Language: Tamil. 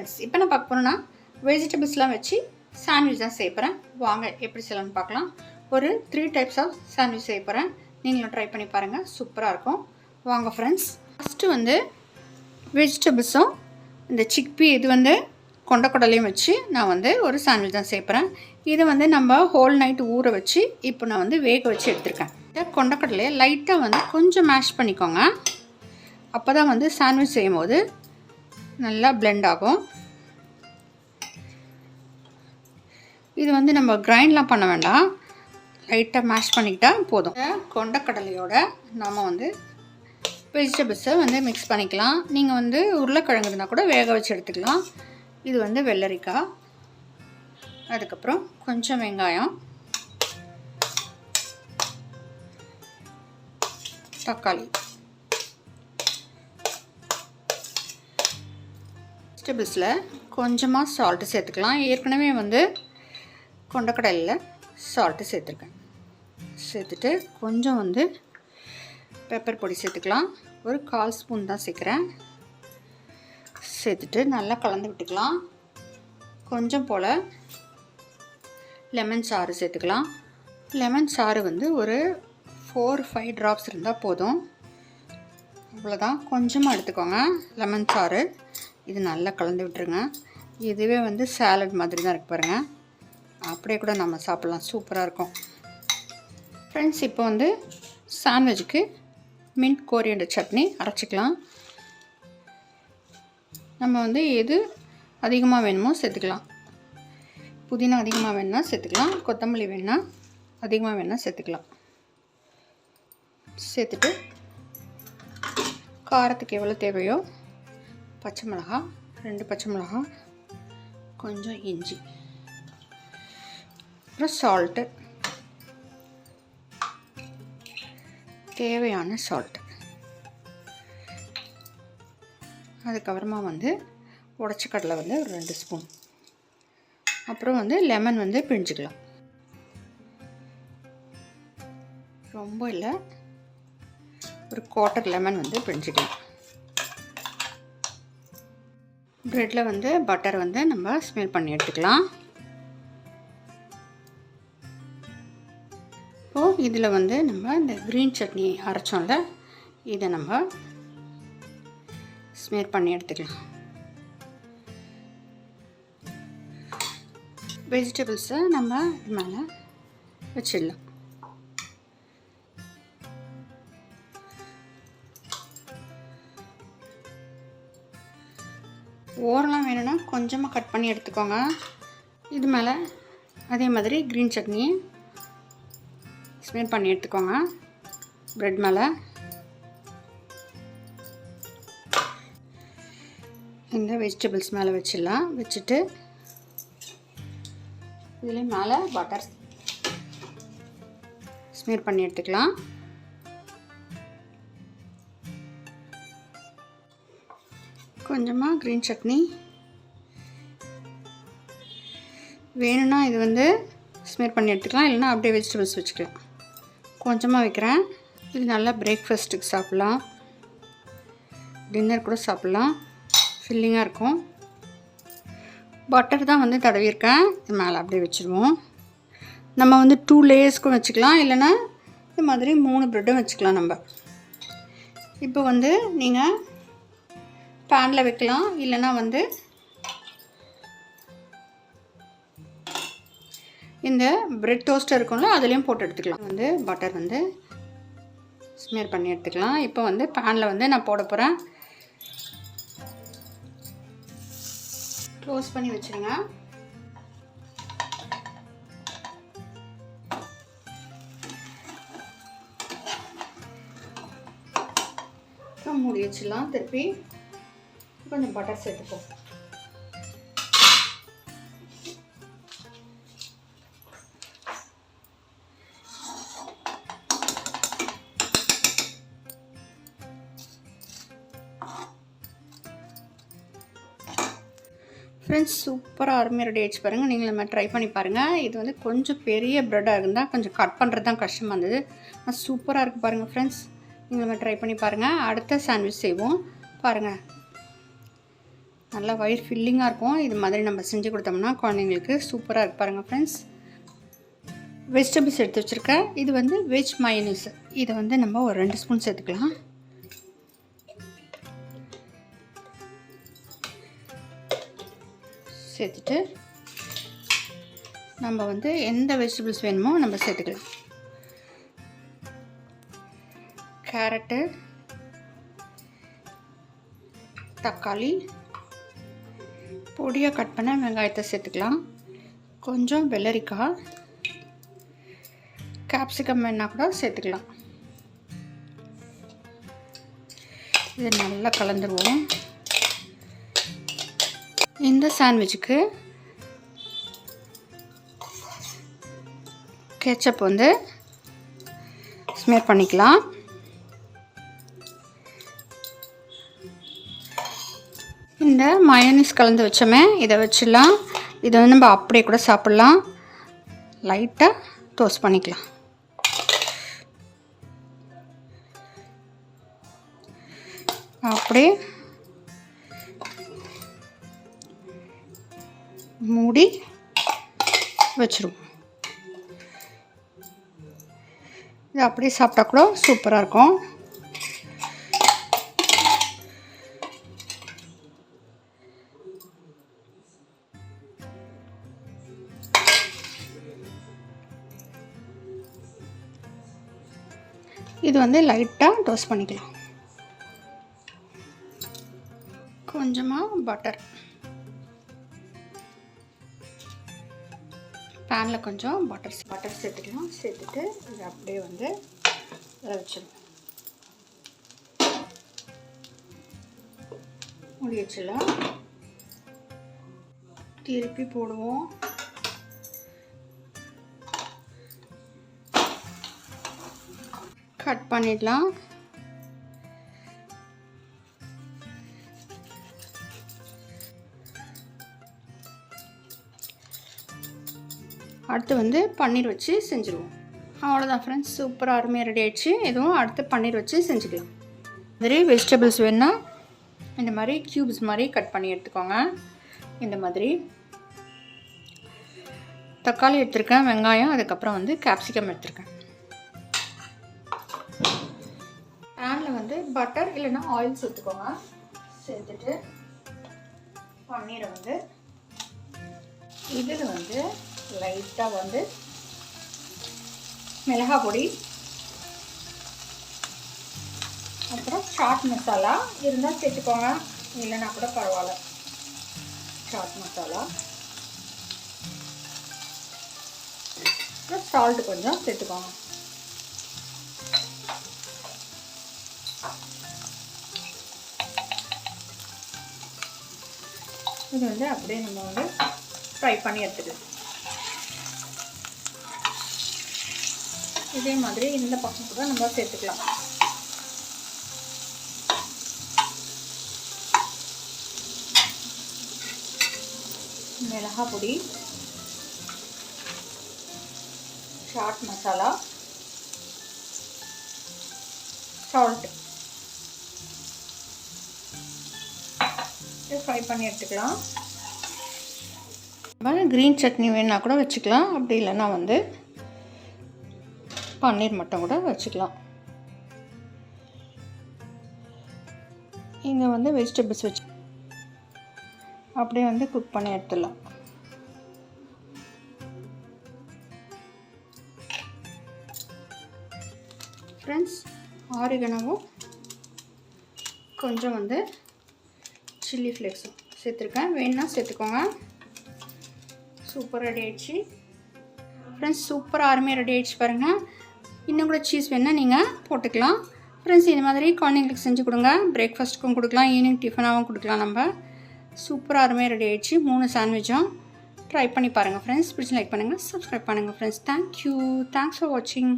ஃப்ரெண்ட்ஸ், இப்போ நான் பார்க்க போகிறேன்னா வெஜிடபிள்ஸ்லாம் வச்சு சாண்ட்விச் தான் செய்ய போகிறேன். வாங்க எப்படி செய்யலாம்னு பார்க்கலாம். ஒரு 3 டைப்ஸ் ஆஃப் சாண்ட்விச் செய்ய போகிறேன். நீங்களும் ட்ரை பண்ணி பாருங்கள், சூப்பராக இருக்கும். வாங்க ஃப்ரெண்ட்ஸ், ஃபஸ்ட்டு வந்து வெஜிடபிள்ஸும் இந்த சிக்பி இது வந்து கொண்டக்கடலையும் வச்சு நான் வந்து ஒரு சாண்ட்விச் தான் செய்ய போகிறேன். இதை வந்து நம்ம ஹோல் நைட் ஊற வச்சு இப்போ நான் வந்து வேக வச்சு எடுத்துருக்கேன். இந்த கொண்டக்கடலையை லைட்டாக வந்து கொஞ்சம் மேஷ் பண்ணிக்கோங்க. அப்போ தான் வந்து சாண்ட்விச் செய்யும் போது நல்லா பிளெண்ட் ஆகும். இது வந்து நம்ம கிரைண்ட்லாம் பண்ண வேண்டாம், லைட்டாக மேஷ் பண்ணிக்கிட்டால் போதும். கொண்டக்கடலையோட நம்ம வந்து வெஜிடபிள்ஸை வந்து மிக்ஸ் பண்ணிக்கலாம். நீங்கள் வந்து உருளைக்கிழங்கு இருந்தால் கூட வேக வச்சு எடுத்துக்கலாம். இது வந்து வெள்ளரிக்காய், அதுக்கப்புறம் கொஞ்சம் வெங்காயம், தக்காளி, வெஜிடபிள்ஸில் கொஞ்சமாக சால்ட்டு சேர்த்துக்கலாம். ஏற்கனவே வந்து கொண்டக்கடலையில் சால்ட்டு சேர்த்துருக்கேன். சேர்த்துட்டு கொஞ்சம் வந்து பெப்பர் பொடி சேர்த்துக்கலாம். ஒரு 1/4 ஸ்பூன் தான் சேர்க்குறேன். சேர்த்துட்டு நல்லா கலந்து விட்டுக்கலாம். கொஞ்சம் போல் லெமன் சாறு சேர்த்துக்கலாம். லெமன் சாறு வந்து ஒரு 4-5 ட்ராப்ஸ் இருந்தால் போதும். அவ்வளோதான், கொஞ்சமாக எடுத்துக்கோங்க லெமன் சாறு. இது நல்லா கலந்து விட்டுருங்க. இதுவே வந்து சாலட் மாதிரி தான் இருக்கு பாருங்கள். அப்படியே கூட நம்ம சாப்பிட்லாம், சூப்பராக இருக்கும். ஃப்ரெண்ட்ஸ், இப்போ வந்து சாண்ட்விச்சுக்கு மின்ட் கோரியண்டர் சட்னி அரைச்சிக்கலாம். நம்ம வந்து எது அதிகமாக வேணுமோ சேர்த்துக்கலாம். புதினா அதிகமாக வேணுன்னா சேர்த்துக்கலாம், கொத்தமல்லி வேணுன்னா அதிகமாக வேணுன்னா சேர்த்துக்கலாம். சேர்த்துட்டு காரத்துக்கு எவ்வளோ தேவையோ பச்சை மிளகா, 2 பச்சை மிளகா, கொஞ்சம் இஞ்சி, அப்புறம் சால்ட்டு, தேவையான சால்ட்டு. அதுக்கப்புறமா வந்து உடச்ச கடலை வந்து ஒரு 2 ஸ்பூன், அப்புறம் வந்து லெமன் வந்து பிழிஞ்சிக்கலாம். ரொம்ப இல்லை, ஒரு 1/4 லெமன் வந்து பிழிஞ்சிக்கலாம். ப்ரெட்டில் வந்து பட்டர் வந்து நம்ம ஸ்மெல் பண்ணி எடுத்துக்கலாம். இப்போது இதில் வந்து நம்ம இந்த க்ரீன் சட்னி அரைச்சோம்ல, இதை நம்ம ஸ்மெல் பண்ணி எடுத்துக்கலாம். வெஜிடபிள்ஸை நம்ம இது மேலே வச்சிடலாம். ஓரெல்லாம் வேணும்னா கொஞ்சமாக கட் பண்ணி எடுத்துக்கோங்க. இது மேலே அதே மாதிரி க்ரீன் சட்னி ஸ்மெல் பண்ணி எடுத்துக்கோங்க. ப்ரெட் மேலே இந்த வெஜிடபிள்ஸ் மேலே வச்சிடலாம். வச்சுட்டு இதுலேயும் மேலே பட்டர் ஸ்மெல் பண்ணி எடுத்துக்கலாம். கொஞ்சமாக க்ரீன் சட்னி வேணும்னா இது வந்து ஸ்மெல் பண்ணி எடுத்துக்கலாம், இல்லைனா அப்படியே வெஜிடபிள்ஸ் வச்சுக்கலாம். கொஞ்சமாக வைக்கிறேன். இது நல்லா பிரேக்ஃபாஸ்ட்டுக்கு சாப்பிட்லாம், டின்னர் கூட சாப்பிட்லாம், ஃபில்லிங்காக இருக்கும். பட்டர் தான் வந்து தடவிருக்கேன். இது மேலே அப்படியே வச்சுருவோம். நம்ம வந்து 2 லேயர்ஸ்க்கும் வச்சுக்கலாம், இல்லைனா இது மாதிரி 3 ப்ரெட்டும் வச்சுக்கலாம். நம்ம இப்போ வந்து நீங்கள் பேனில் வைக்கலாம், இல்லைனா வந்து இந்த பிரெட் டோஸ்டர் இருக்கும்ல அதுலேயும் போட்டு எடுத்துக்கலாம். வந்து பட்டர் வந்து ஸ்மெர் பண்ணி எடுத்துக்கலாம். இப்போ வந்து பேனில் வந்து நான் போட போகிறேன். க்ளோஸ் பண்ணி வச்சுருங்க. மூடி வச்சிடலாம். திருப்பி கொஞ்சம் பட்டர் சேர்த்துப்போம். ஃப்ரெண்ட்ஸ், சூப்பராக அருமையாக ரெடி ஆகிடுச்சு பாருங்கள். நீங்கள் நம்ம ட்ரை பண்ணி பாருங்கள். இது வந்து கொஞ்சம் பெரிய ப்ரெட்டாக இருந்தால் கொஞ்சம் கட் பண்ணுறது தான் கஷ்டமாக இருந்தது. சூப்பராக இருக்குது பாருங்கள் ஃப்ரெண்ட்ஸ். நீங்கள் நம்ம ட்ரை பண்ணி பாருங்கள். அடுத்த சாண்ட்விச் செய்வோம் பாருங்கள். நல்லா வயிறு ஃபில்லிங்காக இருக்கும். இது மாதிரி நம்ம செஞ்சு கொடுத்தோம்னா குழந்தைங்களுக்கு சூப்பராக இருக்கு பாருங்கள் ஃப்ரெண்ட்ஸ். வெஜிடபிள்ஸ் எடுத்து வச்சுருக்கேன். இது வந்து வெஜ் மயோனீஸ். இதை வந்து நம்ம ஒரு 2 ஸ்பூன் சேர்த்துக்கலாம். சேர்த்துட்டு நம்ம வந்து எந்த வெஜிடபிள்ஸ் வேணுமோ நம்ம சேர்த்துக்கலாம். கேரட்டு, தக்காளி, பொடியாக கட் பண்ண வெங்காயத்தை சேர்த்துக்கலாம். கொஞ்சம் வெள்ளரிக்காய், கேப்சிகம் வேணால் கூட சேர்த்துக்கலாம். இதை நல்லா கலந்துருவோம். இந்த சாண்ட்விச்சுக்கு கெச்சப் வந்து ஸ்மேர் பண்ணிக்கலாம். இந்த மயோனீஸ் கலந்து வச்சோமே இதை வச்சிடலாம். இதை வந்து நம்ம அப்படியே கூட சாப்பிட்லாம். லைட்டாக டோஸ்ட் பண்ணிக்கலாம். அப்படியே மூடி வச்சிருவோம். இது அப்படியே சாப்பிட்டா கூட சூப்பராக இருக்கும். இது வந்து லைட்டாக டோஸ்ட் பண்ணிக்கலாம். கொஞ்சமாக பட்டர், பேனில் கொஞ்சம் பட்டர் சேர்த்துக்கலாம். சேர்த்துட்டு இது அப்படியே வந்து வச்சிடலாம். மூடி வச்சிடலாம். திருப்பி போடுவோம். கட் பண்ணிடலாம். அடுத்து வந்து பன்னீர் வச்சு செஞ்சுருவோம். அவ்வளோதான் ஃப்ரெண்ட்ஸ், சூப்பராக அருமையாக ரெடி ஆகிடுச்சு. எதுவும் அடுத்து பன்னீர் வச்சு செஞ்சுக்கலாம். மாதிரி வெஜிடபிள்ஸ் வேணுன்னா இந்த மாதிரி க்யூப்ஸ் மாதிரி கட் பண்ணி எடுத்துக்கோங்க. இந்த மாதிரி தக்காளி எடுத்துருக்கேன், வெங்காயம், அதுக்கப்புறம் வந்து கேப்சிகம் எடுத்துருக்கேன். பேனில் வந்து பட்டர் இல்லைன்னா ஆயில் சேர்த்துக்கோங்க. சேர்த்துட்டு பன்னீரை வந்து இதில் வந்து லைட்டாக வந்து மிளகாய் பொடி, அப்புறம் சாட் மசாலா இருந்தால் சேர்த்துக்கோங்க, இல்லைன்னா கூட பரவாயில்ல. சாட் மசாலா, அப்புறம் சால்ட் கொஞ்சம் சேர்த்துக்கோங்க. இது வந்து அப்படியே நம்ம வந்து ஃப்ரை பண்ணி எடுத்துக்கலாம். இதே மாதிரி இந்த பக்கம் கூட நம்ம சேர்த்துக்கலாம். மிளகாய் பொடி, சாட் மசாலா, சால்ட் ஃப்ரை பண்ணி எடுத்துக்கலாம். க்ரீன் சட்னி வேணா கூட வச்சுக்கலாம். அப்படி இல்லைன்னா வந்து பன்னீர் மட்டும் கூட வச்சுக்கலாம். இங்கே வந்து வெஜிடபிள்ஸ் வச்சு அப்படியே வந்து குக் பண்ணி எடுத்துடலாம். ஃப்ரெண்ட்ஸ், ஆரிகனவும் கொஞ்சம் வந்து சில்லி ஃப்ளேக்ஸும் சேர்த்துருக்கேன். வேணுன்னா சேர்த்துக்கோங்க. சூப்பர் ரெடி ஆகிடுச்சு ஃப்ரெண்ட்ஸ். சூப்பராக அருமையாக ரெடி ஆகிடுச்சு பாருங்கள். இன்னும் கூட சீஸ் வேணுன்னா நீங்கள் போட்டுக்கலாம். ஃப்ரெண்ட்ஸ், இது மாதிரி குழந்தைங்களுக்கு செஞ்சு கொடுங்க. பிரேக்ஃபாஸ்ட்டுக்கும் கொடுக்கலாம், ஈவினிங் டிஃபனாகவும் கொடுக்கலாம். நம்ம சூப்பராக அருமையாக ரெடி ஆகிடுச்சு. 3 சாண்ட்விச்சும் ட்ரை பண்ணி பாருங்கள் ஃப்ரெண்ட்ஸ். பிடிச்சி லைக் பண்ணுங்கள், சப்ஸ்கிரைப் பண்ணுங்கள் ஃப்ரெண்ட்ஸ். தேங்க்யூ. தேங்க்ஸ் ஃபார் வாட்சிங்.